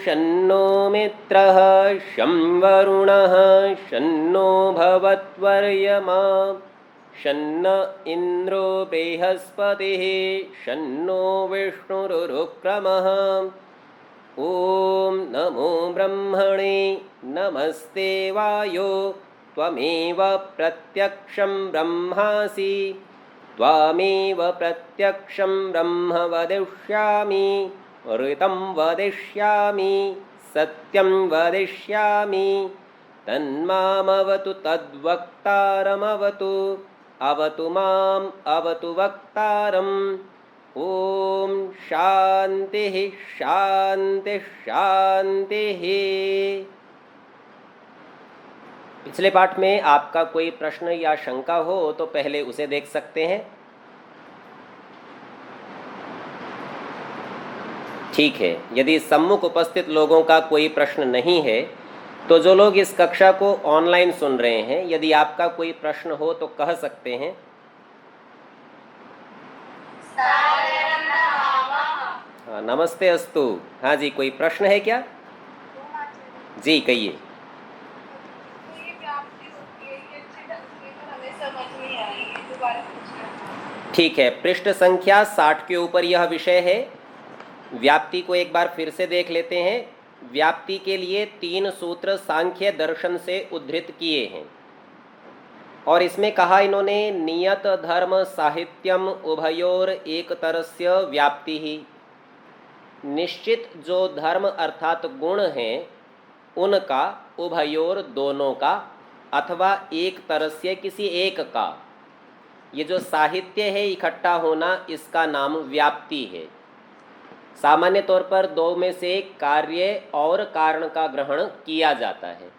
शन्नो मित्रः शं वरुणः शन्नो भवत्वर्यमा शन्न इन्द्रो बृहस्पतिः शन्नो विष्णुरुक्रमः। ॐ नमो ब्रह्मणे नमस्ते वायो त्वमेव प्रत्यक्षं ब्रह्मासि त्वामेव प्रत्यक्षं ब्रह्म वदिष्यामि ऋतं वदिष्यामि सत्यं वदिष्यामि तन्मामवतु तद्वक्तारमवतु अवतु माम् अवतु वक्तारम्। ओम शांति शांति शांति। पिछले पाठ में आपका कोई प्रश्न या शंका हो तो पहले उसे देख सकते हैं। ठीक है, यदि सम्मुख उपस्थित लोगों का कोई प्रश्न नहीं है तो जो लोग इस कक्षा को ऑनलाइन सुन रहे हैं, यदि आपका कोई प्रश्न हो तो कह सकते हैं। हाँ, नमस्ते अस्तु। हाँ जी, कोई प्रश्न है क्या? जी कहिए। ठीक है, पृष्ठ संख्या 60 के ऊपर यह विषय है। व्याप्ति को एक बार फिर से देख लेते हैं। व्याप्ति के लिए 3 सूत्र सांख्य दर्शन से उद्धृत किए हैं और इसमें कहा इन्होंने नियत धर्म साहित्यम उभयोर एक तरस्य व्याप्ति ही। निश्चित जो धर्म अर्थात गुण हैं उनका, उभयोर दोनों का, अथवा एक तरस्य किसी एक का, ये जो साहित्य है इकट्ठा होना, इसका नाम व्याप्ति है। सामान्य तौर पर दो में से कार्य और कारण का ग्रहण किया जाता है।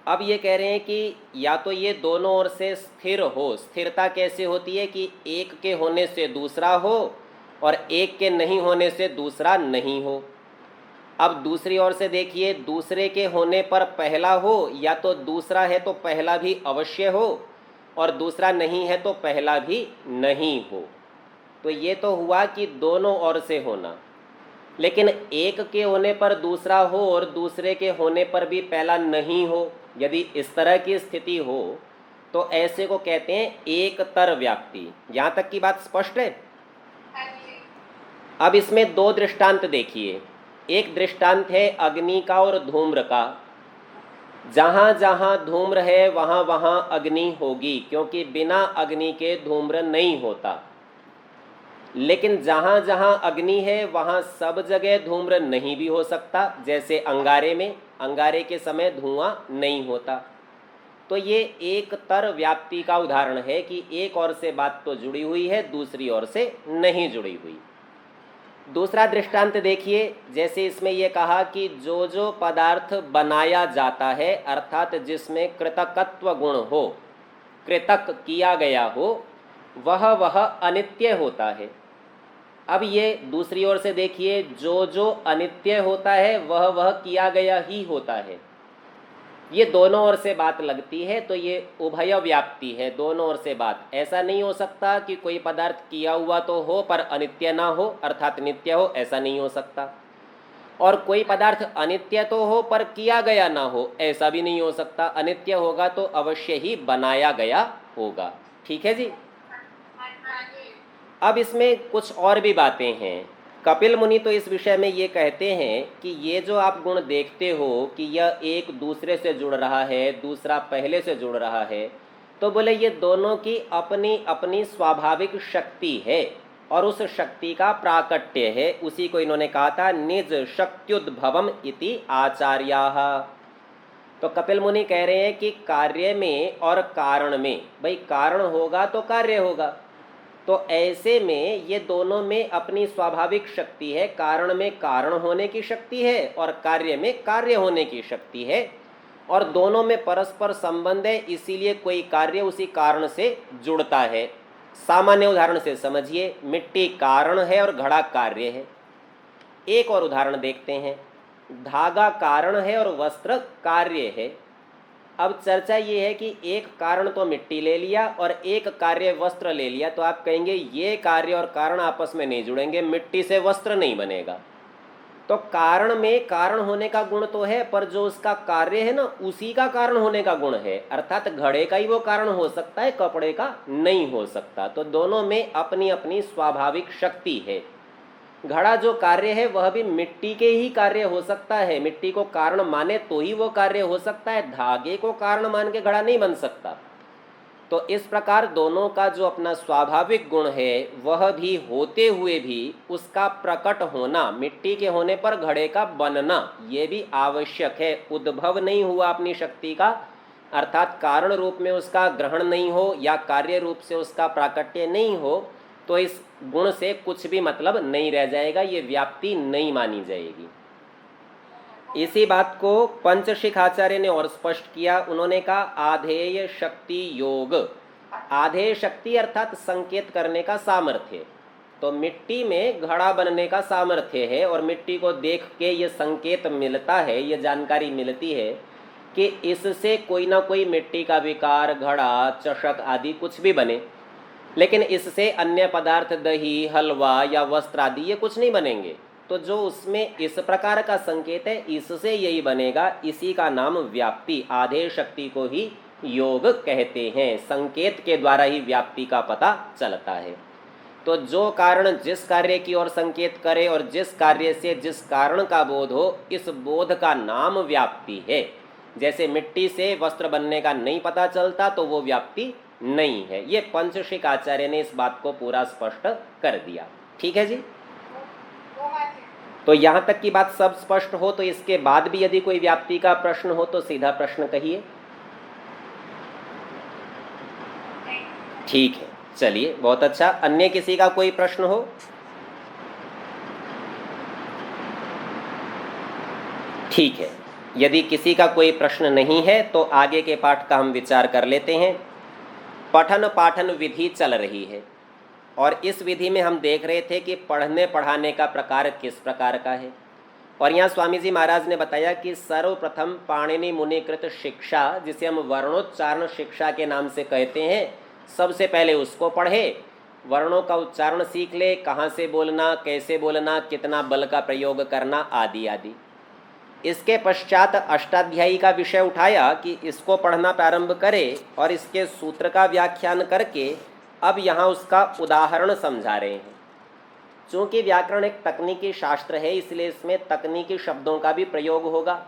अब ये कह रहे हैं कि या तो ये दोनों ओर से स्थिर हो। स्थिरता कैसे होती है कि एक के होने से दूसरा हो और एक के नहीं होने से दूसरा नहीं हो। अब दूसरी ओर से देखिए, दूसरे के होने पर पहला हो, या तो दूसरा है तो पहला भी अवश्य हो और दूसरा नहीं है तो पहला भी नहीं हो। तो ये तो हुआ कि दोनों ओर से होना। लेकिन एक के होने पर दूसरा हो और दूसरे के होने पर भी पहला नहीं हो, यदि इस तरह की स्थिति हो तो ऐसे को कहते हैं एक तर व्याप्ति। यहाँ तक की बात स्पष्ट है? अब इसमें 2 दृष्टांत देखिए। एक दृष्टांत है अग्नि का और धूम्र का। जहाँ जहाँ धूम्र है वहाँ वहाँ अग्नि होगी, क्योंकि बिना अग्नि के धूम्र नहीं होता। लेकिन जहाँ जहाँ अग्नि है वहाँ सब जगह धूम्र नहीं भी हो सकता। जैसे अंगारे में, अंगारे के समय धुआं नहीं होता। तो ये एक तर व्याप्ति का उदाहरण है कि एक ओर से बात तो जुड़ी हुई है, दूसरी ओर से नहीं जुड़ी हुई। दूसरा दृष्टांत देखिए, जैसे इसमें यह कहा कि जो जो पदार्थ बनाया जाता है, अर्थात जिसमें कृतकत्व गुण हो, कृतक किया गया हो, वह अनित्य होता है। अब ये दूसरी ओर से देखिए, जो जो अनित्य होता है वह किया गया ही होता है। ये दोनों ओर से बात लगती है, तो ये उभय व्याप्ति है, दोनों ओर से बात। ऐसा नहीं हो सकता कि कोई पदार्थ किया हुआ तो हो पर अनित्य ना हो, अर्थात नित्य हो, ऐसा नहीं हो सकता। और कोई पदार्थ अनित्य तो हो पर किया गया ना हो, ऐसा भी नहीं हो सकता। अनित्य होगा तो अवश्य ही बनाया गया होगा। ठीक है जी। अब इसमें कुछ और भी बातें हैं। कपिल मुनि तो इस विषय में ये कहते हैं कि ये जो आप गुण देखते हो कि यह एक दूसरे से जुड़ रहा है, दूसरा पहले से जुड़ रहा है, तो बोले ये दोनों की अपनी अपनी स्वाभाविक शक्ति है और उस शक्ति का प्राकट्य है। उसी को इन्होंने कहा था निज शक्त्युद्भवम इति आचार्याः। तो कपिल मुनि कह रहे हैं कि कार्य में और कारण में, भाई कारण होगा तो कार्य होगा, तो ऐसे में ये दोनों में अपनी स्वाभाविक शक्ति है। कारण में कारण होने की शक्ति है और कार्य में कार्य होने की शक्ति है, और दोनों में परस्पर संबंध है, इसीलिए कोई कार्य उसी कारण से जुड़ता है। सामान्य उदाहरण से समझिए, मिट्टी कारण है और घड़ा कार्य है। एक और उदाहरण देखते हैं, धागा कारण है और वस्त्र कार्य है। अब चर्चा ये है कि एक कारण तो मिट्टी ले लिया और एक कार्य वस्त्र ले लिया, तो आप कहेंगे ये कार्य और कारण आपस में नहीं जुड़ेंगे, मिट्टी से वस्त्र नहीं बनेगा। तो कारण में कारण होने का गुण तो है, पर जो उसका कार्य है ना उसी का कारण होने का गुण है। अर्थात घड़े का ही वो कारण हो सकता है, कपड़े का नहीं हो सकता। तो दोनों में अपनी अपनी स्वाभाविक शक्ति है। घड़ा जो कार्य है वह भी मिट्टी के ही कार्य हो सकता है, मिट्टी को कारण माने तो ही वो कार्य हो सकता है, धागे को कारण मान के घड़ा नहीं बन सकता। तो इस प्रकार दोनों का जो अपना स्वाभाविक गुण है वह भी होते हुए भी उसका प्रकट होना, मिट्टी के होने पर घड़े का बनना, ये भी आवश्यक है। उद्भव नहीं हुआ अपनी शक्ति का, अर्थात कारण रूप में उसका ग्रहण नहीं हो या कार्य रूप से उसका प्राकट्य नहीं हो, तो इस गुण से कुछ भी मतलब नहीं रह जाएगा, ये व्याप्ति नहीं मानी जाएगी। इसी बात को पंचशिख आचार्य ने और स्पष्ट किया। उन्होंने कहा आधेय शक्ति योग। आधेय शक्ति अर्थात संकेत करने का सामर्थ्य। तो मिट्टी में घड़ा बनने का सामर्थ्य है और मिट्टी को देख के ये संकेत मिलता है, ये जानकारी मिलती है कि इससे कोई ना कोई मिट्टी का विकार, घड़ा, चषक आदि कुछ भी बने। लेकिन इससे अन्य पदार्थ, दही, हलवा या वस्त्र आदि ये कुछ नहीं बनेंगे। तो जो उसमें इस प्रकार का संकेत है इससे यही बनेगा, इसी का नाम व्याप्ति, आधेय शक्ति को ही योग कहते हैं। संकेत के द्वारा ही व्याप्ति का पता चलता है। तो जो कारण जिस कार्य की ओर संकेत करे और जिस कार्य से जिस कारण का बोध हो, इस बोध का नाम व्याप्ति है। जैसे मिट्टी से वस्त्र बनने का नहीं पता चलता तो वो व्याप्ति नहीं है। ये पंचशिख आचार्य ने इस बात को पूरा स्पष्ट कर दिया। ठीक है जी। तो यहाँ तक की बात सब स्पष्ट हो तो इसके बाद भी यदि कोई व्याप्ति का प्रश्न हो तो सीधा प्रश्न कहिए। ठीक है, चलिए, बहुत अच्छा। अन्य किसी का कोई प्रश्न हो? ठीक है, यदि किसी का कोई प्रश्न नहीं है तो आगे के पाठ का हम विचार कर लेते हैं। पठन पाठन विधि चल रही है और इस विधि में हम देख रहे थे कि पढ़ने पढ़ाने का प्रकार किस प्रकार का है। और यहाँ स्वामी जी महाराज ने बताया कि सर्वप्रथम पाणिनि मुनिकृत शिक्षा, जिसे हम वर्णोच्चारण शिक्षा के नाम से कहते हैं, सबसे पहले उसको पढ़े, वर्णों का उच्चारण सीख ले, कहाँ से बोलना, कैसे बोलना, कितना बल का प्रयोग करना आदि आदि। इसके पश्चात अष्टाध्यायी का विषय उठाया कि इसको पढ़ना प्रारंभ करे और इसके सूत्र का व्याख्यान करके अब यहाँ उसका उदाहरण समझा रहे हैं। चूँकि व्याकरण एक तकनीकी शास्त्र है इसलिए इसमें तकनीकी शब्दों का भी प्रयोग होगा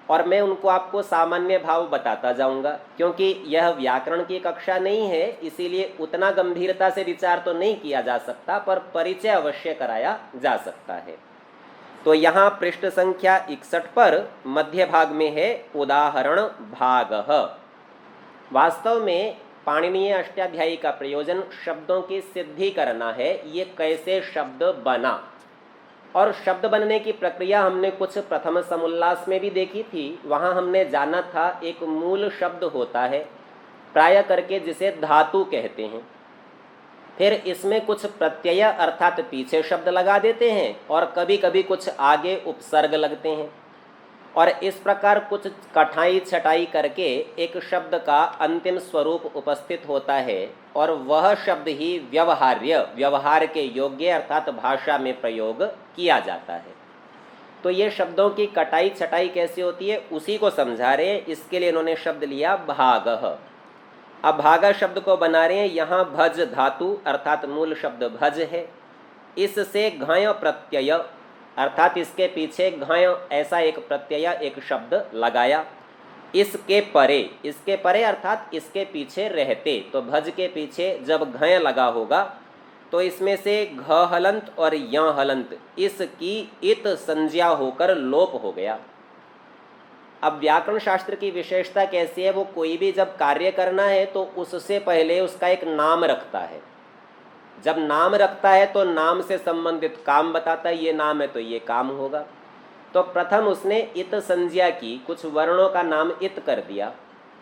और मैं उनको आपको सामान्य भाव बताता जाऊंगा। क्योंकि यह व्याकरण की कक्षा नहीं है इसीलिए उतना गंभीरता से विचार तो नहीं किया जा सकता, पर परिचय अवश्य कराया जा सकता है। तो यहाँ पृष्ठ संख्या 61 पर मध्य भाग में है उदाहरण भाग। वास्तव में पाणिनीय अष्टाध्यायी का प्रयोजन शब्दों की सिद्धि करना है, ये कैसे शब्द बना। और शब्द बनने की प्रक्रिया हमने कुछ प्रथम समुल्लास में भी देखी थी। वहाँ हमने जाना था एक मूल शब्द होता है प्राय करके जिसे धातु कहते हैं, फिर इसमें कुछ प्रत्यय अर्थात पीछे शब्द लगा देते हैं और कभी कभी कुछ आगे उपसर्ग लगते हैं और इस प्रकार कुछ कठाई छटाई करके एक शब्द का अंतिम स्वरूप उपस्थित होता है और वह शब्द ही व्यवहार्य, व्यवहार के योग्य अर्थात भाषा में प्रयोग किया जाता है। तो ये शब्दों की कटाई छटाई कैसे होती है उसी को समझा रहे हैं। इसके लिए इन्होंने शब्द लिया भाग। अब भागा शब्द को बना रहे हैं। यहाँ भज धातु अर्थात मूल शब्द भज है, इससे घय प्रत्यय अर्थात इसके पीछे घय ऐसा एक प्रत्यय एक शब्द लगाया। इसके परे अर्थात इसके पीछे रहते, तो भज के पीछे जब घय लगा होगा तो इसमें से घ हलंत और य हलंत इसकी इत संज्ञा होकर लोप हो गया। अब व्याकरण शास्त्र की विशेषता कैसी है, वो कोई भी जब कार्य करना है तो उससे पहले उसका एक नाम रखता है। जब नाम रखता है तो नाम से संबंधित काम बताता है, ये नाम है तो ये काम होगा। तो प्रथम उसने इत संज्ञा की, कुछ वर्णों का नाम इत कर दिया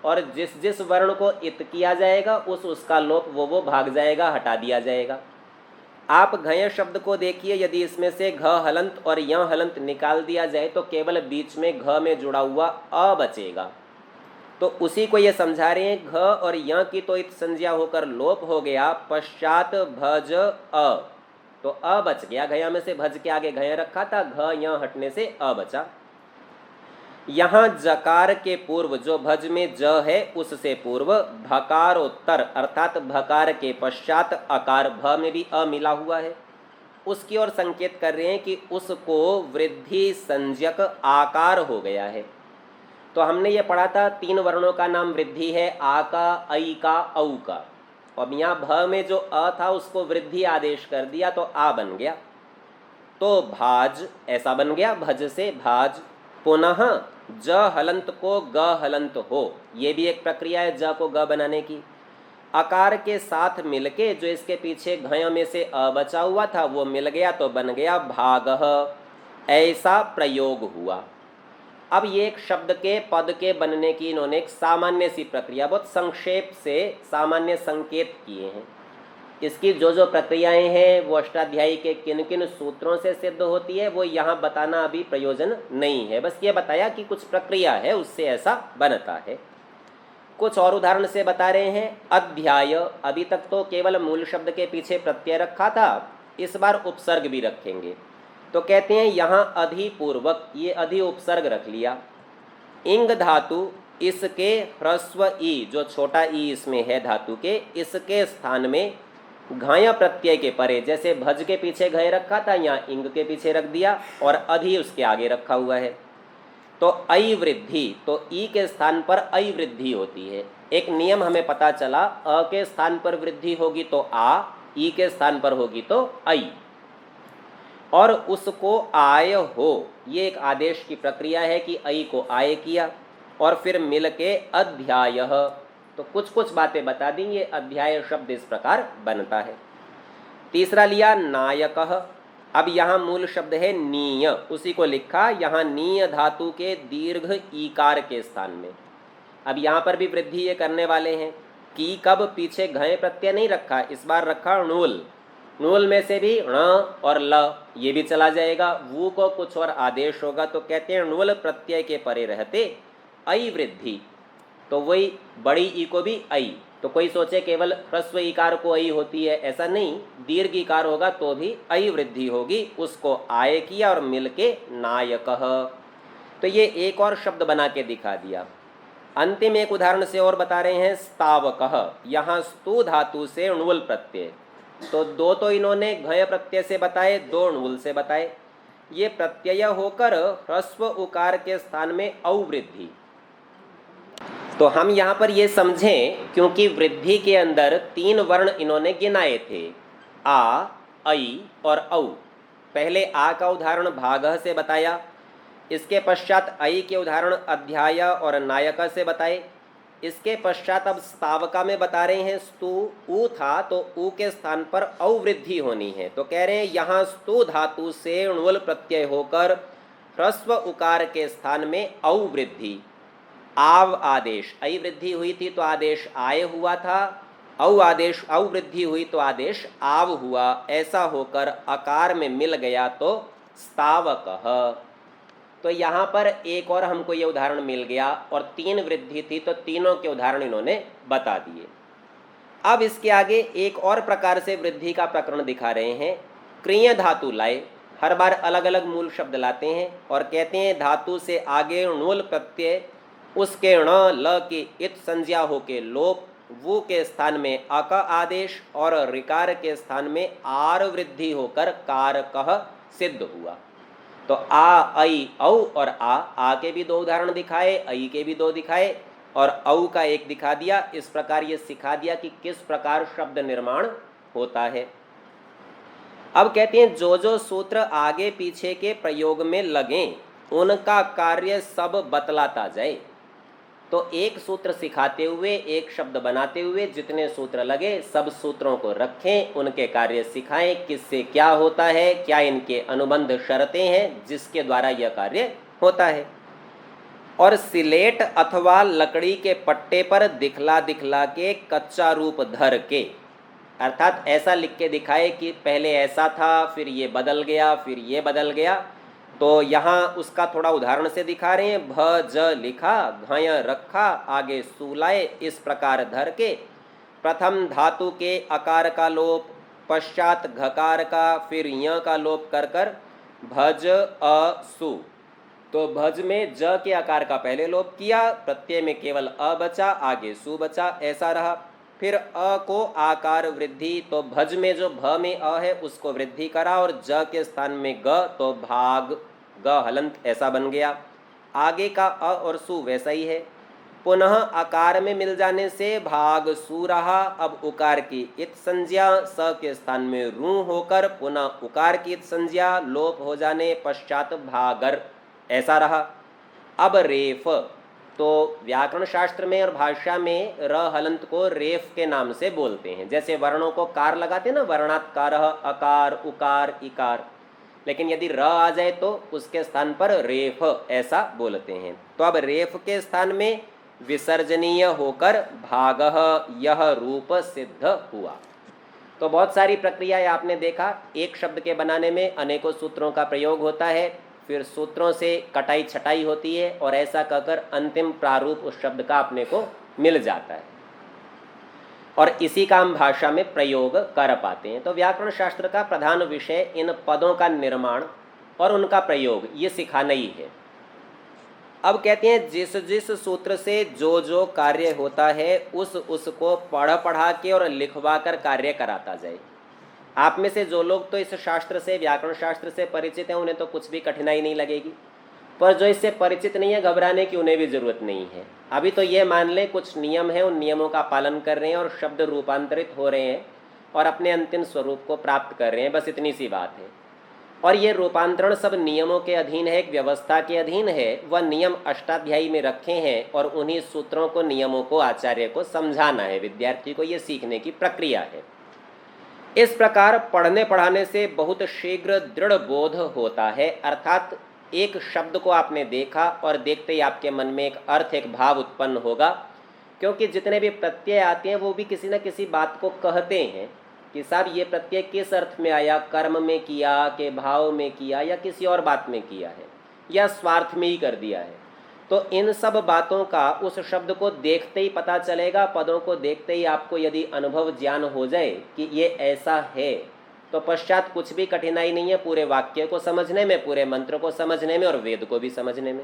और जिस जिस वर्ण को इत किया जाएगा उसका लोप वो भाग जाएगा, हटा दिया जाएगा। आप घय शब्द को देखिए, यदि इसमें से घ हलंत और य हलंत निकाल दिया जाए तो केवल बीच में घ में जुड़ा हुआ अ बचेगा। तो उसी को ये समझा रहे हैं, घ और य की तो इत संज्ञा होकर लोप हो गया, पश्चात भज अ, तो अ बच गया, घया में से भज के आगे घय रखा था, घ य हटने से अ बचा। यहाँ जकार के पूर्व जो भज में ज है उससे पूर्व भकारोत्तर अर्थात भकार के पश्चात अकार, भ में भी अ मिला हुआ है, उसकी ओर संकेत कर रहे हैं कि उसको वृद्धि संज्ञक आकार हो गया है। तो हमने ये पढ़ा था 3 वर्णों का नाम वृद्धि है, आ का, ऐ का, औ का। अब यहाँ भ में जो अ था उसको वृद्धि आदेश कर दिया तो आ बन गया, तो भाज ऐसा बन गया, भज से भाज। पुनः ज हलंत को ग हलंत हो, ये भी एक प्रक्रिया है ज को ग बनाने की। आकार के साथ मिलके जो इसके पीछे घय में से अ बचा हुआ था वो मिल गया तो बन गया भागः, ऐसा प्रयोग हुआ। अब ये एक शब्द के पद के बनने की इन्होंने एक सामान्य सी प्रक्रिया बहुत संक्षेप से सामान्य संकेत किए हैं। इसकी जो जो प्रक्रियाएं हैं वो अष्टाध्यायी के किन किन सूत्रों से सिद्ध होती है वो यहाँ बताना अभी प्रयोजन नहीं है, बस ये बताया कि कुछ प्रक्रिया है उससे ऐसा बनता है। कुछ और उदाहरण से बता रहे हैं। अध्याय, अभी तक तो केवल मूल शब्द के पीछे प्रत्यय रखा था, इस बार उपसर्ग भी रखेंगे। तो कहते हैं यहाँ अधिपूर्वक, ये अधि उपसर्ग रख लिया। इंग धातु, इसके ह्रस्व ई, जो छोटा ई इसमें है धातु के, इसके स्थान में घाय प्रत्यय के परे, जैसे भज के पीछे घय रखा था यहाँ इंग के पीछे रख दिया और अधि उसके आगे रखा हुआ है। तो ऐ वृद्धि, तो ई के स्थान पर ऐ वृद्धि होती है। एक नियम हमें पता चला, अ के स्थान पर वृद्धि होगी तो आ, ई के स्थान पर होगी तो ऐ। और उसको आय हो, ये एक आदेश की प्रक्रिया है कि ऐ को आय किया और फिर मिल के अध्यायः। तो कुछ कुछ बातें बता दी, ये अध्याय शब्द इस प्रकार बनता है। तीसरा लिया नायकः। अब यहाँ मूल शब्द है नीय, उसी को लिखा यहाँ नीय धातु के दीर्घ ईकार के स्थान में। अब यहाँ पर भी वृद्धि ये करने वाले हैं कि कब पीछे घय प्रत्यय नहीं रखा, इस बार रखा णुल, णुल में से भी ण और ल ये भी चला जाएगा, वू को कुछ और आदेश होगा तो कहते हैं णुल प्रत्यय के परे रहते ऐ वृद्धि। तो वही बड़ी ई को भी ऐ, तो कोई सोचे केवल ह्रस्व इकार को ऐ होती है, ऐसा नहीं, दीर्घ इकार होगा तो भी ऐ वृद्धि होगी, उसको आय किया और मिलके नायकः। तो ये एक और शब्द बना के दिखा दिया। अंतिम एक उदाहरण से और बता रहे हैं स्तावकः। यहाँ स्तु धातु से णुल प्रत्यय, तो दो तो इन्होंने घय प्रत्यय से बताए, दो णुल से बताए। ये प्रत्यय होकर ह्रस्व उकार के स्थान में औ वृद्धि। तो हम यहाँ पर ये समझें, क्योंकि वृद्धि के अंदर 3 वर्ण इन्होंने गिनाए थे, आ, ऐ और औ। पहले आ का उदाहरण भागः से बताया, इसके पश्चात ऐ के उदाहरण अध्याय और नायक से बताए, इसके पश्चात अब स्तावका में बता रहे हैं स्तु, ऊ था तो ऊ के स्थान पर औ वृद्धि होनी है। तो कह रहे हैं यहाँ स्तु धातु से णुल प्रत्यय होकर ह्रस्व उकार के स्थान में औ वृद्धि। आव आदेश, ऐ वृद्धि हुई थी तो आदेश आय हुआ था, औ आदेश औ वृद्धि हुई तो आदेश आव हुआ, ऐसा होकर आकार में मिल गया तो स्तावकः। तो यहाँ पर एक और हमको ये उदाहरण मिल गया और 3 वृद्धि थी तो तीनों के उदाहरण इन्होंने बता दिए। अब इसके आगे एक और प्रकार से वृद्धि का प्रकरण दिखा रहे हैं। क्रिय धातु लाए, हर बार अलग अलग मूल शब्द लाते हैं और कहते हैं धातु से आगे णुल प्रत्यय, उसके ण ल की इत संज्ञा होके लोप, वो के स्थान में अक आदेश और ऋकार के स्थान में आर वृद्धि होकर कारकः सिद्ध हुआ। तो आ, ऐ, औ और आ के भी 2 उदाहरण दिखाए, ऐ के भी 2 दिखाए और औ का एक दिखा दिया। इस प्रकार ये सिखा दिया कि किस प्रकार शब्द निर्माण होता है। अब कहते हैं जो जो सूत्र आगे पीछे के प्रयोग में लगें उनका कार्य सब बतलाता जाए। तो एक सूत्र सिखाते हुए, एक शब्द बनाते हुए जितने सूत्र लगे सब सूत्रों को रखें, उनके कार्य सिखाएं, किससे क्या होता है, क्या इनके अनुबंध शर्तें हैं जिसके द्वारा यह कार्य होता है। और सिलेट अथवा लकड़ी के पट्टे पर दिखला दिखला के कच्चा रूप धर के, अर्थात ऐसा लिख के दिखाए कि पहले ऐसा था, फिर ये बदल गया, फिर ये बदल गया। तो यहाँ उसका थोड़ा उदाहरण से दिखा रहे हैं। भ ज लिखा, घय रखा, आगे सूलाए, इस प्रकार धर के प्रथम धातु के आकार का लोप, पश्चात घकार का फिर य का लोप कर कर भज अ सु। तो भज में ज के आकार का पहले लोप किया, प्रत्यय में केवल अ बचा, आगे सु बचा, ऐसा रहा। फिर अ को आकार वृद्धि, तो भज में जो भ में अ है उसको वृद्धि करा और ज के स्थान में ग, तो भाग ग हलंत ऐसा बन गया। आगे का अ और सु वैसा ही है। पुनः आकार में मिल जाने से भाग सु रहा। अब उकार की इत संज्ञा स के स्थान में रू होकर पुनः उकार की इत संज्ञा लोप हो जाने पश्चात भागर ऐसा रहा। अब रेफ, तो व्याकरण शास्त्र में और भाषा में र हलंत को रेफ के नाम से बोलते हैं। जैसे वर्णों को कार लगाते हैं ना, वर्णात्कार, अकार, उकार, इकार, लेकिन यदि र आ जाए तो उसके स्थान पर रेफ ऐसा बोलते हैं। तो अब रेफ के स्थान में विसर्जनीय होकर भागः यह रूप सिद्ध हुआ। तो बहुत सारी प्रक्रियाएं आपने देखा, एक शब्द के बनाने में अनेकों सूत्रों का प्रयोग होता है, फिर सूत्रों से कटाई छटाई होती है और ऐसा कहकर अंतिम प्रारूप उस शब्द का अपने को मिल जाता है और इसी का हम भाषा में प्रयोग कर पाते हैं। तो व्याकरण शास्त्र का प्रधान विषय इन पदों का निर्माण और उनका प्रयोग ये सिखाना ही है। अब कहते हैं जिस जिस सूत्र से जो जो कार्य होता है उसको पढ़ पढ़ा के और लिखवा कर कार्य कराता जाए। आप में से जो लोग तो इस शास्त्र से, व्याकरण शास्त्र से परिचित हैं, उन्हें तो कुछ भी कठिनाई नहीं लगेगी, पर जो इससे परिचित नहीं है घबराने की उन्हें भी ज़रूरत नहीं है। अभी तो ये मान लें कुछ नियम है, उन नियमों का पालन कर रहे हैं और शब्द रूपांतरित हो रहे हैं और अपने अंतिम स्वरूप को प्राप्त कर रहे हैं, बस इतनी सी बात है। और ये रूपांतरण सब नियमों के अधीन है, एक व्यवस्था के अधीन है। वह नियम अष्टाध्यायी में रखे हैं और उन्हीं सूत्रों को, नियमों को आचार्य को समझाना है, विद्यार्थी को ये सीखने की प्रक्रिया है। इस प्रकार पढ़ने पढ़ाने से बहुत शीघ्र दृढ़ बोध होता है, अर्थात एक शब्द को आपने देखा और देखते ही आपके मन में एक अर्थ, एक भाव उत्पन्न होगा, क्योंकि जितने भी प्रत्यय आते हैं वो भी किसी न किसी बात को कहते हैं कि साहब ये प्रत्यय किस अर्थ में आया, कर्म में किया कि भाव में किया या किसी और बात में किया है या स्वार्थ में ही कर दिया है। तो इन सब बातों का उस शब्द को देखते ही पता चलेगा, पदों को देखते ही आपको यदि अनुभव ज्ञान हो जाए कि ये ऐसा है तो पश्चात कुछ भी कठिनाई नहीं है पूरे वाक्य को समझने में, पूरे मंत्र को समझने में और वेद को भी समझने में।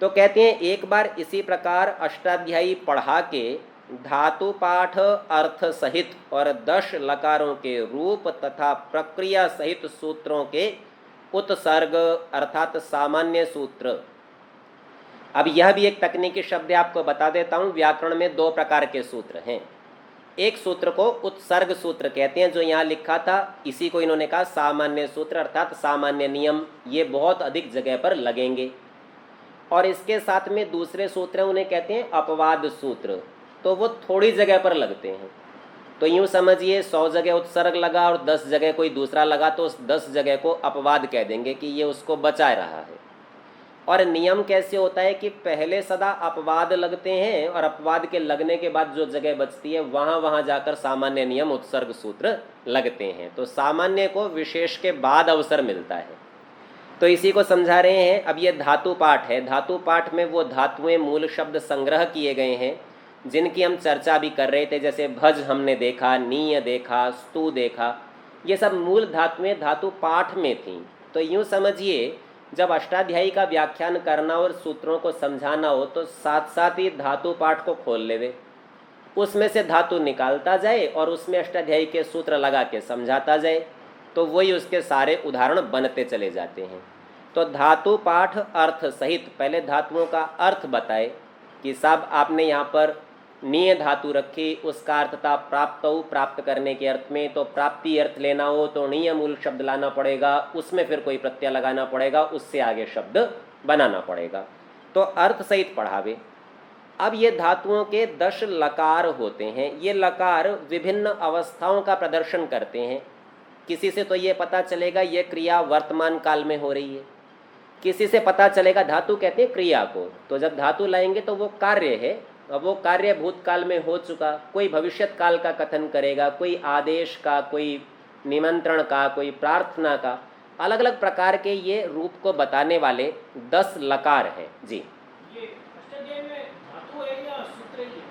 तो कहते हैं एक बार इसी प्रकार अष्टाध्यायी पढ़ा के धातु पाठ अर्थ सहित और 10 लकारों के रूप तथा प्रक्रिया सहित सूत्रों के उत्सर्ग अर्थात सामान्य सूत्र। अब यह भी एक तकनीकी शब्द आपको बता देता हूँ। व्याकरण में 2 प्रकार के सूत्र हैं। एक सूत्र को उत्सर्ग सूत्र कहते हैं, जो यहाँ लिखा था इसी को इन्होंने कहा सामान्य सूत्र अर्थात सामान्य नियम। ये बहुत अधिक जगह पर लगेंगे। और इसके साथ में दूसरे सूत्र हैं, उन्हें कहते हैं अपवाद सूत्र, तो वो थोड़ी जगह पर लगते हैं। तो यूँ समझिए 100 जगह उत्सर्ग लगा और 10 जगह कोई दूसरा लगा तो उस 10 जगह को अपवाद कह देंगे कि ये उसको बचा रहा है। और नियम कैसे होता है कि पहले सदा अपवाद लगते हैं और अपवाद के लगने के बाद जो जगह बचती है वहाँ जाकर सामान्य नियम उत्सर्ग सूत्र लगते हैं। तो सामान्य को विशेष के बाद अवसर मिलता है। तो इसी को समझा रहे हैं। अब ये धातु पाठ है। धातु पाठ में वो धातुएं मूल शब्द संग्रह किए गए हैं जिनकी हम चर्चा भी कर रहे थे, जैसे भज हमने देखा, नीय देखा, स्तु देखा, ये सब मूल धातुएं धातु पाठ में थीं। तो यूँ समझिए जब अष्टाध्यायी का व्याख्यान करना और सूत्रों को समझाना हो तो साथ साथ ही धातु पाठ को खोल लेवे, उसमें से धातु निकालता जाए और उसमें अष्टाध्यायी के सूत्र लगा के समझाता जाए, तो वही उसके सारे उदाहरण बनते चले जाते हैं। तो धातु पाठ अर्थ सहित पहले धातुओं का अर्थ बताए कि साहब आपने यहाँ पर नीय धातु रखी, उसका अर्थ था प्राप्त हो, प्राप्त करने के अर्थ में। तो प्राप्ति अर्थ लेना हो तो नीय मूल शब्द लाना पड़ेगा, उसमें फिर कोई प्रत्यय लगाना पड़ेगा, उससे आगे शब्द बनाना पड़ेगा। तो अर्थ सहित पढ़ावे। अब ये धातुओं के 10 लकार होते हैं। ये लकार विभिन्न अवस्थाओं का प्रदर्शन करते हैं। किसी से तो ये पता चलेगा ये क्रिया वर्तमान काल में हो रही है, किसी से पता चलेगा, धातु कहते हैं क्रिया को, तो जब धातु लाएंगे तो वो कार्य है, अब वो कार्य भूतकाल में हो चुका, कोई भविष्यत काल का कथन करेगा, कोई आदेश का, कोई निमंत्रण का, कोई प्रार्थना का, अलग अलग प्रकार के ये रूप को बताने वाले 10 लकार हैं। जी, ये अष्टाध्यायी में धातु है या सूत्र है?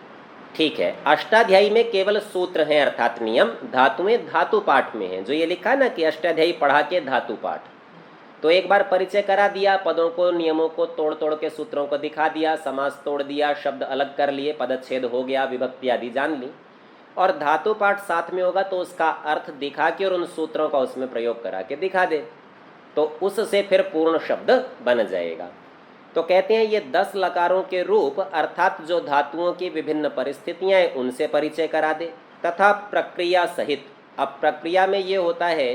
ठीक है, अष्टाध्यायी में केवल सूत्र हैं अर्थात नियम, धातुएं धातु पाठ में हैं। जो ये लिखा ना कि अष्टाध्यायी पढ़ा के धातु पाठ, तो एक बार परिचय करा दिया, पदों को नियमों को तोड़ तोड़ के सूत्रों को दिखा दिया, समास तोड़ दिया, शब्द अलग कर लिए, पदच्छेद हो गया, विभक्ति आदि जान ली, और धातु पाठ साथ में होगा तो उसका अर्थ दिखा के और उन सूत्रों का उसमें प्रयोग करा के दिखा दे, तो उससे फिर पूर्ण शब्द बन जाएगा। तो कहते हैं ये 10 लकारों के रूप अर्थात जो धातुओं की विभिन्न परिस्थितियां हैं उनसे परिचय करा दे, तथा प्रक्रिया सहित। अब प्रक्रिया में ये होता है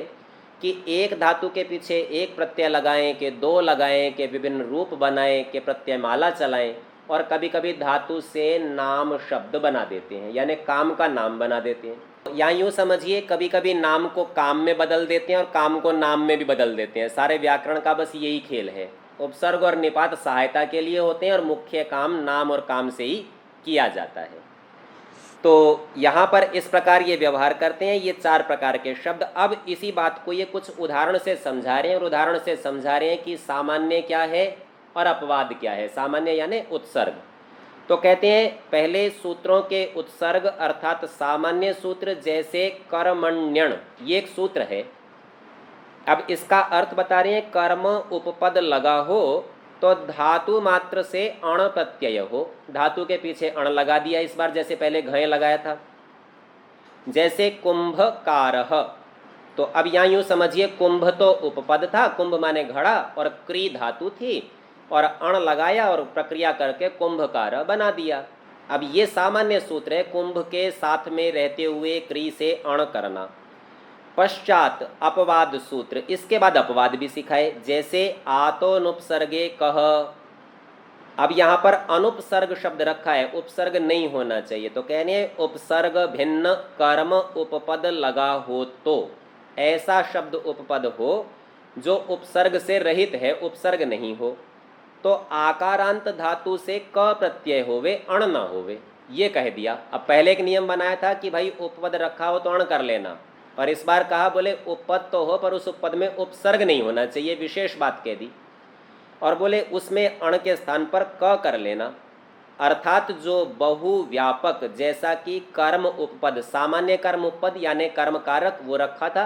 कि एक धातु के पीछे एक प्रत्यय लगाएं, के 2 लगाएं, के विभिन्न रूप बनाएं, के प्रत्यय माला चलाएं, और कभी कभी धातु से नाम शब्द बना देते हैं, यानी काम का नाम बना देते हैं। या यूँ समझिए कभी कभी नाम को काम में बदल देते हैं और काम को नाम में भी बदल देते हैं। सारे व्याकरण का बस यही खेल है। उपसर्ग और निपात सहायता के लिए होते हैं और मुख्य काम नाम और काम से ही किया जाता है। तो यहाँ पर इस प्रकार ये व्यवहार करते हैं, ये 4 प्रकार के शब्द। अब इसी बात को ये कुछ उदाहरण से समझा रहे हैं, और उदाहरण से समझा रहे हैं कि सामान्य क्या है और अपवाद क्या है। सामान्य यानी उत्सर्ग। तो कहते हैं पहले सूत्रों के उत्सर्ग अर्थात सामान्य सूत्र, जैसे कर्मण्यण, ये एक सूत्र है। अब इसका अर्थ बता रहे हैं, कर्म उपपद लगा हो तो धातु मात्र से अण प्रत्यय हो, धातु के पीछे अण लगा दिया इस बार, जैसे पहले घय लगाया था। जैसे कुंभकारः, तो अब यहाँ यूँ समझिए कुंभ तो उपपद था, कुंभ माने घड़ा, और क्री धातु थी, और अण लगाया और प्रक्रिया करके कुंभकार बना दिया। अब ये सामान्य सूत्र है, कुंभ के साथ में रहते हुए क्री से अण करना। पश्चात अपवाद सूत्र, इसके बाद अपवाद भी सिखाए, जैसे आतोनुपसर्गे कह। अब यहाँ पर अनुपसर्ग शब्द रखा है, उपसर्ग नहीं होना चाहिए, तो कहने उपसर्ग भिन्न कर्म उपपद लगा हो तो, ऐसा शब्द उपपद हो जो उपसर्ग से रहित है, उपसर्ग नहीं हो, तो आकारांत धातु से क प्रत्यय होवे, अण ना होवे, ये कह दिया। अब पहले एक नियम बनाया था कि भाई उपपद रखा हो तो अण कर लेना, और इस बार कहा बोले उपपद तो हो पर उस उपपद में उपसर्ग नहीं होना चाहिए, विशेष बात कह दी। और बोले उसमें अण के स्थान पर क कर लेना, अर्थात जो बहुव्यापक, जैसा कि कर्म उपपद, सामान्य कर्म उपपद यानी कर्म कारक वो रखा था।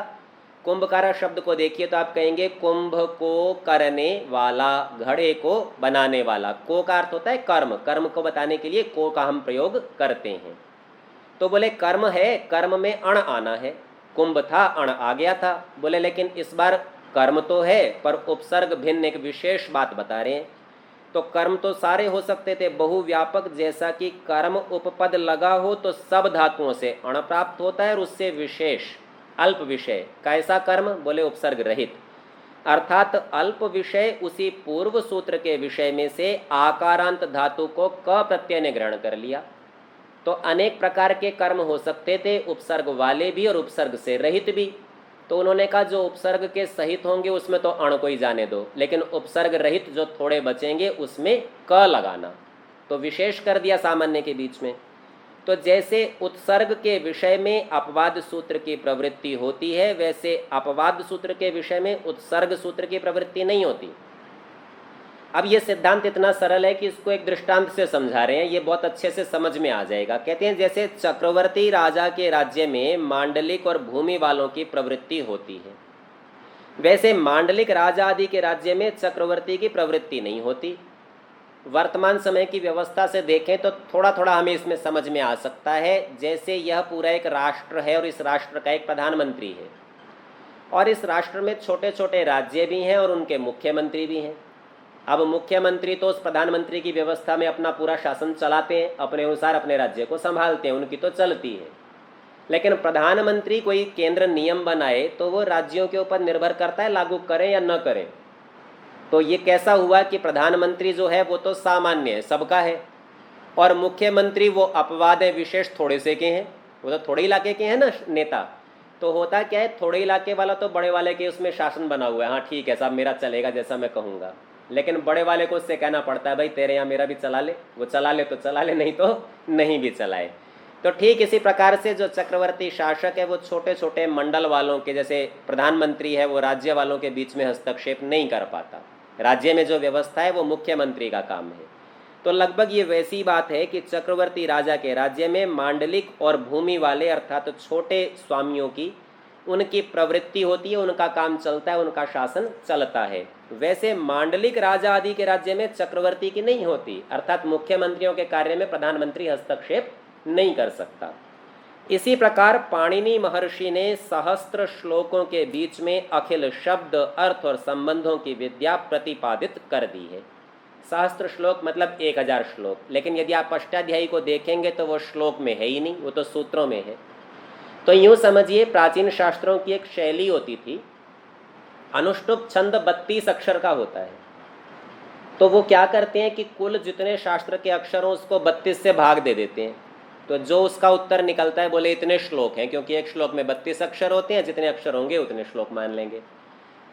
कुंभकार शब्द को देखिए तो आप कहेंगे कुंभ को करने वाला, घड़े को बनाने वाला। को का अर्थ होता है कर्म, कर्म को बताने के लिए को का हम प्रयोग करते हैं। तो बोले कर्म है, कर्म में अण आना है, कुंभ था अण आ गया था। बोले लेकिन इस बार कर्म तो है पर उपसर्ग भिन्न, एक विशेष बात बता रहे हैं। तो कर्म तो सारे हो सकते थे, बहुव्यापक, जैसा कि कर्म उपपद लगा हो तो सब धातुओं से अण प्राप्त होता है, और उससे विशेष अल्प विषय। कैसा कर्म? बोले उपसर्ग रहित, अर्थात अल्प विषय उसी पूर्व सूत्र के विषय में से आकारांत धातु को क प्रत्यय ने ग्रहण कर लिया। तो अनेक प्रकार के कर्म हो सकते थे, उपसर्ग वाले भी और उपसर्ग से रहित भी। तो उन्होंने कहा जो उपसर्ग के सहित होंगे उसमें तो अण को ही जाने दो, लेकिन उपसर्ग रहित जो थोड़े बचेंगे उसमें क लगाना। तो विशेष कर दिया सामान्य के बीच में। तो जैसे उत्सर्ग के विषय में अपवाद सूत्र की प्रवृत्ति होती है, वैसे अपवाद सूत्र के विषय में उत्सर्ग सूत्र की प्रवृत्ति नहीं होती। अब ये सिद्धांत इतना सरल है कि इसको एक दृष्टांत से समझा रहे हैं, ये बहुत अच्छे से समझ में आ जाएगा। कहते हैं जैसे चक्रवर्ती राजा के राज्य में मांडलिक और भूमि वालों की प्रवृत्ति होती है, वैसे मांडलिक राजा आदि के राज्य में चक्रवर्ती की प्रवृत्ति नहीं होती। वर्तमान समय की व्यवस्था से देखें तो थोड़ा थोड़ा हमें इसमें समझ में आ सकता है। जैसे यह पूरा एक राष्ट्र है और इस राष्ट्र का एक प्रधानमंत्री है, और इस राष्ट्र में छोटे छोटे राज्य भी हैं और उनके मुख्यमंत्री भी हैं। अब मुख्यमंत्री तो उस प्रधानमंत्री की व्यवस्था में अपना पूरा शासन चलाते हैं, अपने अनुसार अपने राज्य को संभालते हैं, उनकी तो चलती है। लेकिन प्रधानमंत्री कोई केंद्र नियम बनाए तो वो राज्यों के ऊपर निर्भर करता है लागू करें या न करें। तो ये कैसा हुआ कि प्रधानमंत्री जो है वो तो सामान्य है, सबका है, और मुख्यमंत्री वो अपवाद है, विशेष थोड़े से के हैं, वो तो थोड़े इलाके के हैं ना नेता। तो होता क्या है, थोड़े इलाके वाला तो बड़े वाले के उसमें शासन बना हुआ है, हाँ ठीक है साहब मेरा चलेगा जैसा मैं कहूँगा, लेकिन बड़े वाले को उससे कहना पड़ता है भाई तेरे यहाँ मेरा भी चला ले, वो चला ले तो चला ले, नहीं तो नहीं भी चलाए। तो ठीक इसी प्रकार से जो चक्रवर्ती शासक है वो छोटे छोटे मंडल वालों के, जैसे प्रधानमंत्री है वो राज्य वालों के बीच में हस्तक्षेप नहीं कर पाता। राज्य में जो व्यवस्था है वो मुख्यमंत्री का काम है। तो लगभग ये वैसी बात है कि चक्रवर्ती राजा के राज्य में मांडलिक और भूमि वाले अर्थात तो छोटे स्वामियों की उनकी प्रवृत्ति होती है, उनका काम चलता है, उनका शासन चलता है। वैसे मांडलिक राजा आदि के राज्य में चक्रवर्ती की नहीं होती, अर्थात मुख्यमंत्रियों के कार्य में प्रधानमंत्री हस्तक्षेप नहीं कर सकता। इसी प्रकार पाणिनि महर्षि ने सहस्त्र श्लोकों के बीच में अखिल शब्द अर्थ और संबंधों की विद्या प्रतिपादित कर दी है। सहस्त्र श्लोक मतलब 1000 श्लोक, लेकिन यदि आप अष्टाध्यायी को देखेंगे तो वो श्लोक में है ही नहीं, वो तो सूत्रों में है। तो यूँ समझिए प्राचीन शास्त्रों की एक शैली होती थी, अनुष्टुप छंद 32 अक्षर का होता है। तो वो क्या करते हैं कि कुल जितने शास्त्र के अक्षर हों उसको 32 से भाग दे देते हैं। तो जो उसका उत्तर निकलता है बोले इतने श्लोक हैं, क्योंकि एक श्लोक में 32 अक्षर होते हैं, जितने अक्षर होंगे उतने श्लोक मान लेंगे।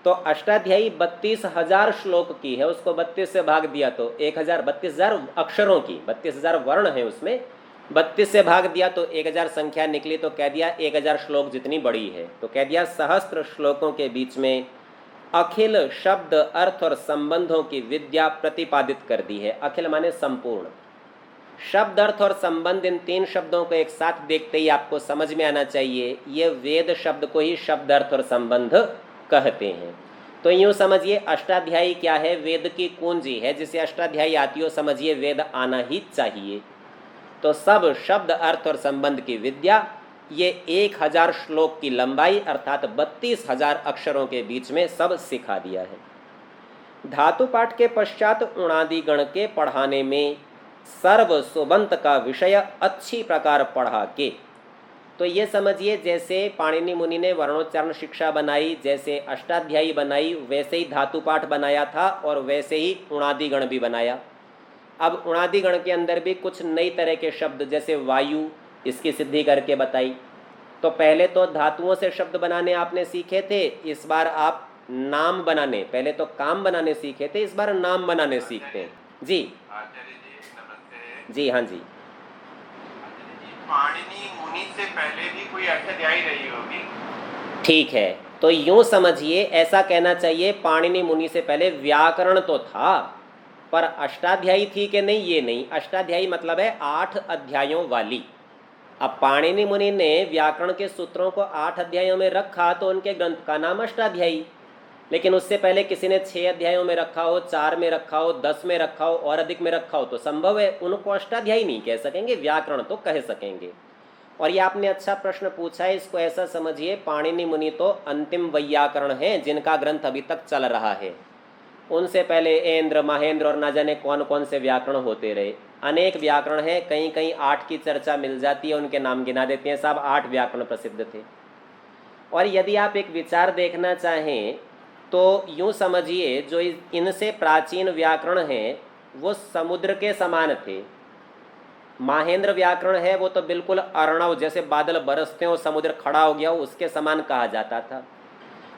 तो अष्टाध्यायी 32,000 श्लोक की है, उसको 32 से भाग दिया तो 32,000 अक्षरों की 32,000 वर्ण है उसमें, 32 से भाग दिया तो 1000 संख्या निकली, तो कह दिया 1000 श्लोक जितनी बड़ी है। तो कह दिया सहस्त्र श्लोकों के बीच में अखिल शब्द अर्थ और संबंधों की विद्या प्रतिपादित कर दी है। अखिल माने संपूर्ण, शब्द अर्थ और संबंध, इन 3 शब्दों को एक साथ देखते ही आपको समझ में आना चाहिए ये वेद शब्द को ही शब्द अर्थ और संबंध कहते हैं। तो यूँ समझिए अष्टाध्यायी क्या है, वेद की कुंजी है, जिसे अष्टाध्यायी आती हो समझिए वेद आना ही चाहिए। तो सब शब्द अर्थ और संबंध की विद्या ये 1000 श्लोक की लंबाई अर्थात 32,000 अक्षरों के बीच में सब सिखा दिया है। धातु पाठ के पश्चात उणादि गण के पढ़ाने में सर्व सुबंत का विषय अच्छी प्रकार पढ़ा के, तो ये समझिए जैसे पाणिनि मुनि ने वर्णोच्चारण शिक्षा बनाई, जैसे अष्टाध्यायी बनाई, वैसे ही धातु पाठ बनाया था और वैसे ही उणादि गण भी बनाया। अब उणादि गण के अंदर भी कुछ नई तरह के शब्द जैसे वायु, इसकी सिद्धि करके बताई। तो पहले तो धातुओं से शब्द बनाने आपने सीखे थे, इस बार आप नाम बनाने, पहले तो काम बनाने सीखे थे, इस बार नाम बनाने सीखते हैं। जी जी हाँ जी। पाणिनि मुनि से पहले भी कोई अष्टाध्यायी रही होगी। ठीक है, तो यूं समझिए ऐसा कहना चाहिए पाणिनि मुनि से पहले व्याकरण तो था, पर अष्टाध्यायी थी कि नहीं ये नहीं। अष्टाध्यायी मतलब है 8 अध्यायों वाली। अब पाणिनि मुनि ने व्याकरण के सूत्रों को 8 अध्यायों में रखा तो उनके ग्रंथ का नाम अष्टाध्यायी, लेकिन उससे पहले किसी ने 6 अध्यायों में रखा हो, 4 में रखा हो, 10 में रखा हो और अधिक में रखा हो तो संभव है उनको अष्टाध्यायी नहीं कह सकेंगे, व्याकरण तो कह सकेंगे। और ये आपने अच्छा प्रश्न पूछा है, इसको ऐसा समझिए पाणिनि मुनि तो अंतिम वैयाकरण हैं जिनका ग्रंथ अभी तक चल रहा है। उनसे पहले इंद्र, महेंद्र और ना जाने कौन कौन से व्याकरण होते रहे, अनेक व्याकरण हैं, कहीं कहीं 8 की चर्चा मिल जाती है, उनके नाम गिना देते हैं, सब 8 व्याकरण प्रसिद्ध थे। और यदि आप एक विचार देखना चाहें तो यूँ समझिए जो इनसे प्राचीन व्याकरण हैं वो समुद्र के समान थे। महेंद्र व्याकरण है वो तो बिल्कुल अर्णव, जैसे बादल बरसते हो समुद्र खड़ा हो गया हो उसके समान कहा जाता था।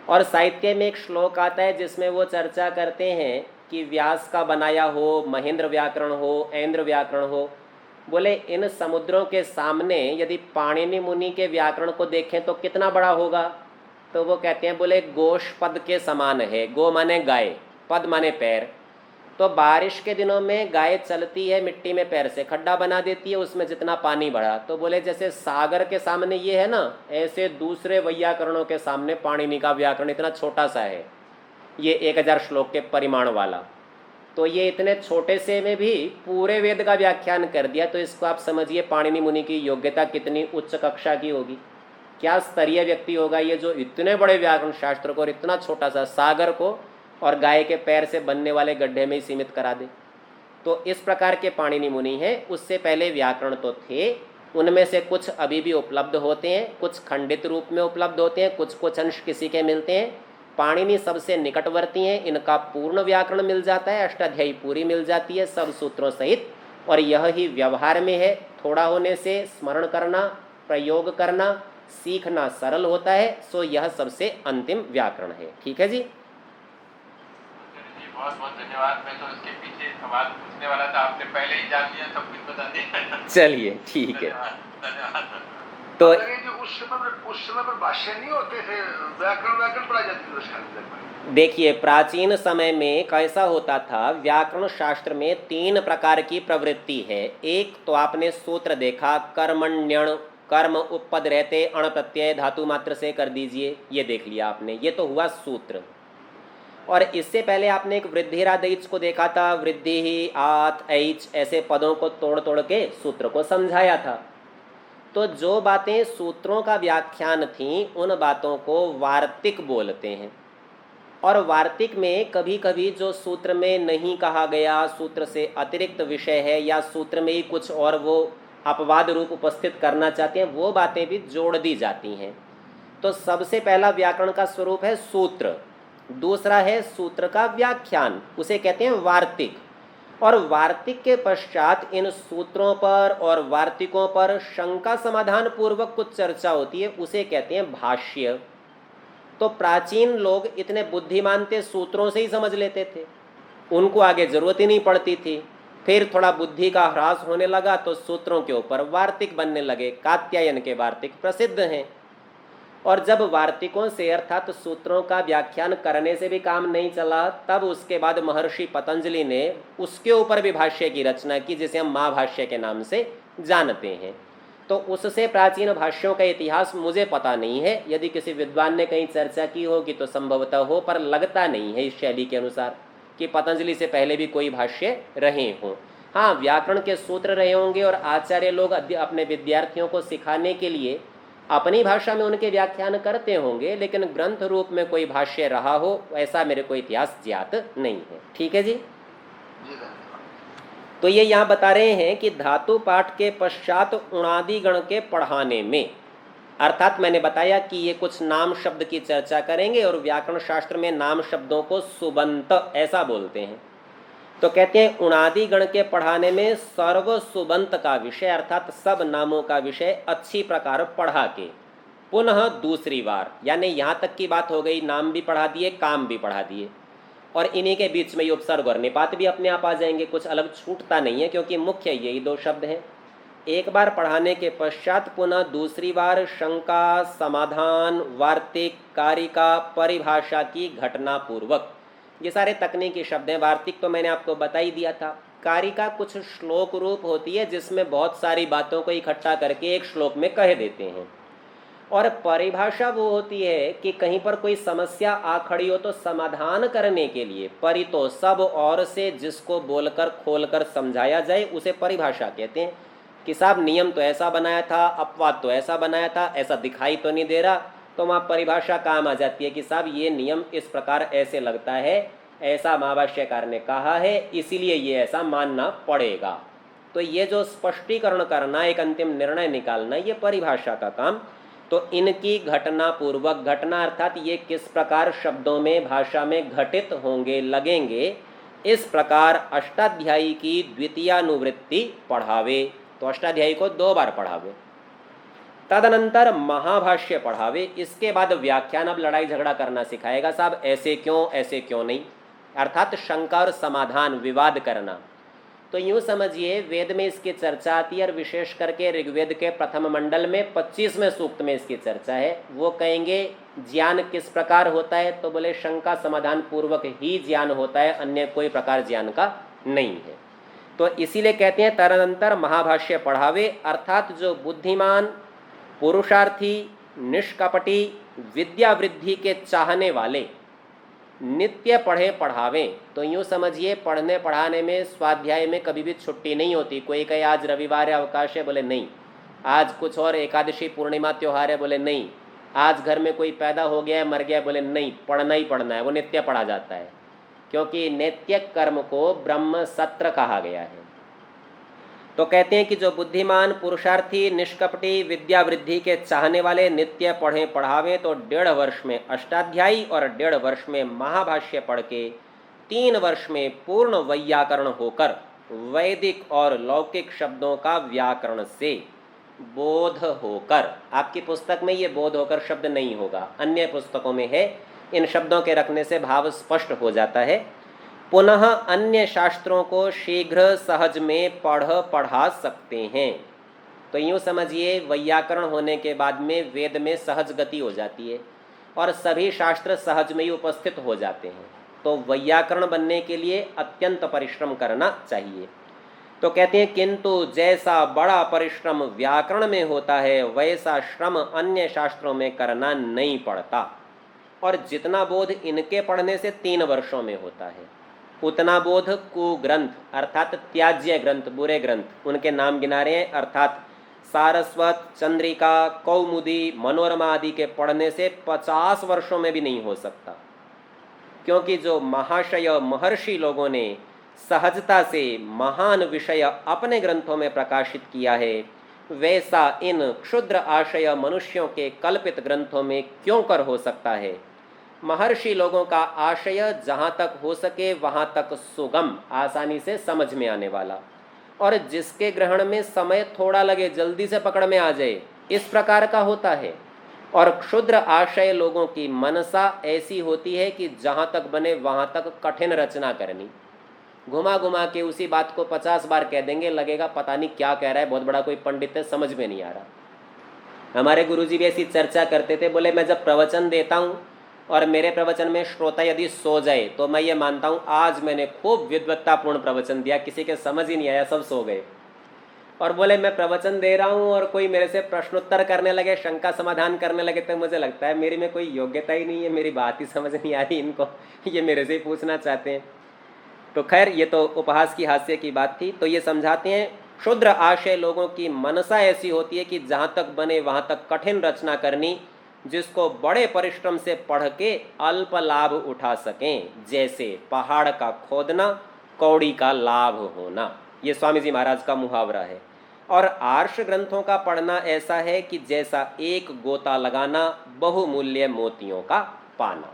और साहित्य में एक श्लोक आता है जिसमें वो चर्चा करते हैं कि व्यास का बनाया हो, महेंद्र व्याकरण हो, ऐन्द्र व्याकरण हो, बोले इन समुद्रों के सामने यदि पाणिनि मुनि के व्याकरण को देखें तो कितना बड़ा होगा। तो वो कहते हैं बोले गोश पद के समान है, गो माने गाय, पद माने पैर। तो बारिश के दिनों में गाय चलती है मिट्टी में पैर से खड्डा बना देती है, उसमें जितना पानी बढ़ा, तो बोले जैसे सागर के सामने ये है ना, ऐसे दूसरे वैयाकरणों के सामने पाणिनि का व्याकरण इतना छोटा सा है, ये 1000 श्लोक के परिमाण वाला। तो ये इतने छोटे से में भी पूरे वेद का व्याख्यान कर दिया। तो इसको आप समझिए पाणिनि मुनि की योग्यता कितनी उच्च कक्षा की होगी, क्या स्तरीय व्यक्ति होगा ये जो इतने बड़े व्याकरण शास्त्र को और इतना छोटा सा सागर को और गाय के पैर से बनने वाले गड्ढे में ही सीमित करा दे। तो इस प्रकार के पाणिनि मुनि हैं। उससे पहले व्याकरण तो थे, उनमें से कुछ अभी भी उपलब्ध होते हैं, कुछ खंडित रूप में उपलब्ध होते हैं, कुछ कुछ अंश किसी के मिलते हैं। पाणिनि सबसे निकटवर्ती हैं, इनका पूर्ण व्याकरण मिल जाता है, अष्टाध्यायी पूरी मिल जाती है सब सूत्रों सहित। और यह ही व्यवहार में है, थोड़ा होने से स्मरण करना, प्रयोग करना, सीखना सरल होता है, सो यह सबसे अंतिम व्याकरण है। ठीक है जी, बहुत बहुत धन्यवाद। मैं तो इसके पीछे सवाल पूछने वाला था, आपने पहले ही जान लिया, सब कुछ बता दिया। चलिए ठीक है। धन्यवाद। तो ये जो उस समय पर भाष्य नहीं होते थे, व्याकरण पढ़ाई जाती थी उसके अंदर। देखिए, प्राचीन समय में कैसा होता था, व्याकरण शास्त्र में 3 प्रकार की प्रवृत्ति है। एक तो आपने सूत्र देखा, कर्मण्यण, कर्म उपपद रहते अण प्रत्यय धातु मात्र से कर दीजिए, ये देख लिया आपने, ये तो हुआ सूत्र। और इससे पहले आपने एक वृद्धिरादैच को देखा था, वृद्धि ही आत ऐच ऐसे पदों को तोड़ तोड़ के सूत्र को समझाया था। तो जो बातें सूत्रों का व्याख्यान थीं, उन बातों को वार्तिक बोलते हैं। और वार्तिक में कभी कभी जो सूत्र में नहीं कहा गया, सूत्र से अतिरिक्त विषय है, या सूत्र में ही कुछ और वो अपवाद रूप उपस्थित करना चाहते हैं, वो बातें भी जोड़ दी जाती हैं। तो सबसे पहला व्याकरण का स्वरूप है सूत्र, दूसरा है सूत्र का व्याख्यान, उसे कहते हैं वार्तिक। और वार्तिक के पश्चात इन सूत्रों पर और वार्तिकों पर शंका समाधान पूर्वक कुछ चर्चा होती है, उसे कहते हैं भाष्य। तो प्राचीन लोग इतने बुद्धिमान थे, सूत्रों से ही समझ लेते थे, उनको आगे जरूरत ही नहीं पड़ती थी। फिर थोड़ा बुद्धि का ह्रास होने लगा तो सूत्रों के ऊपर वार्तिक बनने लगे। कात्यायन के वार्तिक प्रसिद्ध हैं। और जब वार्तिकों से अर्थात सूत्रों का व्याख्यान करने से भी काम नहीं चला, तब उसके बाद महर्षि पतंजलि ने उसके ऊपर भी भाष्य की रचना की, जिसे हम महाभाष्य के नाम से जानते हैं। तो उससे प्राचीन भाष्यों का इतिहास मुझे पता नहीं है, यदि किसी विद्वान ने कहीं चर्चा की होगी तो संभवतः हो, पर लगता नहीं है इस शैली के अनुसार कि पतंजलि से पहले भी कोई भाष्य रहे हों। हाँ, व्याकरण के सूत्र रहे होंगे और आचार्य लोग अपने विद्यार्थियों को सिखाने के लिए अपनी भाषा में उनके व्याख्यान करते होंगे, लेकिन ग्रंथ रूप में कोई भाष्य रहा हो ऐसा मेरे को इतिहास ज्ञात नहीं है। ठीक है जी। तो ये यहाँ बता रहे हैं कि धातु पाठ के पश्चात उणादि गण के पढ़ाने में, अर्थात मैंने बताया कि ये कुछ नाम शब्द की चर्चा करेंगे, और व्याकरण शास्त्र में नाम शब्दों को सुबंत ऐसा बोलते हैं। तो कहते हैं उणादि गण के पढ़ाने में सर्व सुबंत का विषय अर्थात सब नामों का विषय अच्छी प्रकार पढ़ा के पुनः दूसरी बार, यानी यहाँ तक की बात हो गई, नाम भी पढ़ा दिए, काम भी पढ़ा दिए, और इन्हीं के बीच में ये उपसर्ग और निपात भी अपने आप आ जाएंगे, कुछ अलग छूटता नहीं है, क्योंकि मुख्य यही 2 शब्द हैं। एक बार पढ़ाने के पश्चात पुनः दूसरी बार शंका समाधान वार्तिक कारिका परिभाषा की घटना पूर्वक, ये सारे तकनीकी शब्द हैं। वार्तिक तो मैंने आपको बता ही दिया था। कारिका कुछ श्लोक रूप होती है जिसमें बहुत सारी बातों को इकट्ठा करके एक श्लोक में कह देते हैं। और परिभाषा वो होती है कि कहीं पर कोई समस्या आ खड़ी हो तो समाधान करने के लिए परितो सब और से जिसको बोलकर खोलकर समझाया जाए उसे परिभाषा कहते हैं। कि साहब नियम तो ऐसा बनाया था, अपवाद तो ऐसा बनाया था, ऐसा दिखाई तो नहीं दे रहा, तो वहाँ परिभाषा काम आ जाती है कि साहब ये नियम इस प्रकार ऐसे लगता है, ऐसा महाभाष्यकार ने कहा है, इसीलिए ये ऐसा मानना पड़ेगा। तो ये जो स्पष्टीकरण करना, एक अंतिम निर्णय निकालना, ये परिभाषा का काम। तो इनकी घटना पूर्वक, घटना अर्थात ये किस प्रकार शब्दों में भाषा में घटित होंगे लगेंगे, इस प्रकार अष्टाध्यायी की द्वितीयानुवृत्ति पढ़ावे। तो अष्टाध्यायी को 2 बार पढ़ावे, तदनंतर महाभाष्य पढ़ावे। इसके बाद व्याख्यान, अब लड़ाई झगड़ा करना सिखाएगा, साहब ऐसे क्यों नहीं, अर्थात शंका और समाधान, विवाद करना। तो यूँ समझिए वेद में इसकी चर्चा आती है, और विशेष करके ऋग्वेद के प्रथम मंडल में 25वें सूक्त में इसकी चर्चा है। वो कहेंगे ज्ञान किस प्रकार होता है, तो बोले शंका समाधान पूर्वक ही ज्ञान होता है, अन्य कोई प्रकार ज्ञान का नहीं है। तो इसीलिए कहते हैं तदनंतर महाभाष्य पढ़ावे, अर्थात जो बुद्धिमान पुरुषार्थी निष्कपटी विद्या वृद्धि के चाहने वाले नित्य पढ़े पढ़ावें। तो यूँ समझिए पढ़ने पढ़ाने में, स्वाध्याय में कभी भी छुट्टी नहीं होती। कोई कहे आज रविवार है, अवकाश है, बोले नहीं। आज कुछ और एकादशी पूर्णिमा त्यौहार है, बोले नहीं। आज घर में कोई पैदा हो गया है, मर गया है, बोले नहीं, पढ़ना ही पढ़ना है। वो नित्य पढ़ा जाता है, क्योंकि नित्य कर्म को ब्रह्म सत्र कहा गया है। तो कहते हैं कि जो बुद्धिमान पुरुषार्थी निष्कपटी विद्या वृद्धि के चाहने वाले नित्य पढ़ें पढ़ावें, तो 1.5 वर्ष में अष्टाध्यायी और 1.5 वर्ष में महाभाष्य पढ़ के 3 वर्ष में पूर्ण वैयाकरण होकर वैदिक और लौकिक शब्दों का व्याकरण से बोध होकर, आपकी पुस्तक में ये बोध होकर शब्द नहीं होगा, अन्य पुस्तकों में है, इन शब्दों के रखने से भाव स्पष्ट हो जाता है। पुनः अन्य शास्त्रों को शीघ्र सहज में पढ़ा सकते हैं। तो यूँ समझिए वैयाकरण होने के बाद में वेद में सहज गति हो जाती है और सभी शास्त्र सहज में ही उपस्थित हो जाते हैं। तो वैयाकरण बनने के लिए अत्यंत परिश्रम करना चाहिए। तो कहते हैं किंतु जैसा बड़ा परिश्रम व्याकरण में होता है वैसा श्रम अन्य शास्त्रों में करना नहीं पड़ता, और जितना बोध इनके पढ़ने से 3 वर्षों में होता है उतना बोध कुग्रंथ अर्थात त्याज्य ग्रंथ, बुरे ग्रंथ, उनके नाम गिना रहे हैं, अर्थात सारस्वत, चंद्रिका, कौमुदी, मनोरमा आदि के पढ़ने से 50 वर्षों में भी नहीं हो सकता। क्योंकि जो महाशय महर्षि लोगों ने सहजता से महान विषय अपने ग्रंथों में प्रकाशित किया है, वैसा इन क्षुद्र आशय मनुष्यों के कल्पित ग्रंथों में क्यों कर हो सकता है। महर्षि लोगों का आशय जहाँ तक हो सके वहाँ तक सुगम, आसानी से समझ में आने वाला, और जिसके ग्रहण में समय थोड़ा लगे जल्दी से पकड़ में आ जाए, इस प्रकार का होता है। और क्षुद्र आशय लोगों की मनसा ऐसी होती है कि जहाँ तक बने वहाँ तक कठिन रचना करनी, घुमा घुमा के उसी बात को 50 बार कह देंगे, लगेगा पता नहीं क्या कह रहा है, बहुत बड़ा कोई पंडित है, समझ में नहीं आ रहा। हमारे गुरुजी भी ऐसी चर्चा करते थे, बोले मैं जब प्रवचन देता हूँ और मेरे प्रवचन में श्रोता यदि सो जाए तो मैं ये मानता हूँ आज मैंने खूब विद्वत्तापूर्ण प्रवचन दिया, किसी के समझ ही नहीं आया, सब सो गए। और बोले मैं प्रवचन दे रहा हूँ और कोई मेरे से प्रश्नोत्तर करने लगे, शंका समाधान करने लगे, तो मुझे लगता है मेरी में कोई योग्यता ही नहीं है, मेरी बात ही समझ नहीं आ रही इनको, ये मेरे से ही पूछना चाहते हैं। तो खैर ये तो उपहास की, हास्य की बात थी। तो ये समझाते हैं क्षुद्र आशय लोगों की मनसा ऐसी होती है कि जहाँ तक बने वहाँ तक कठिन रचना करनी, जिसको बड़े परिश्रम से पढ़ के अल्प लाभ उठा सकें, जैसे पहाड़ का खोदना, कौड़ी का लाभ होना। ये स्वामी जी महाराज का मुहावरा है। और आर्ष ग्रंथों का पढ़ना ऐसा है कि जैसा एक गोता लगाना, बहुमूल्य मोतियों का पाना।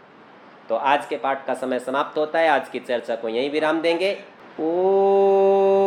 तो आज के पाठ का समय समाप्त होता है, आज की चर्चा को यहीं विराम देंगे। ओ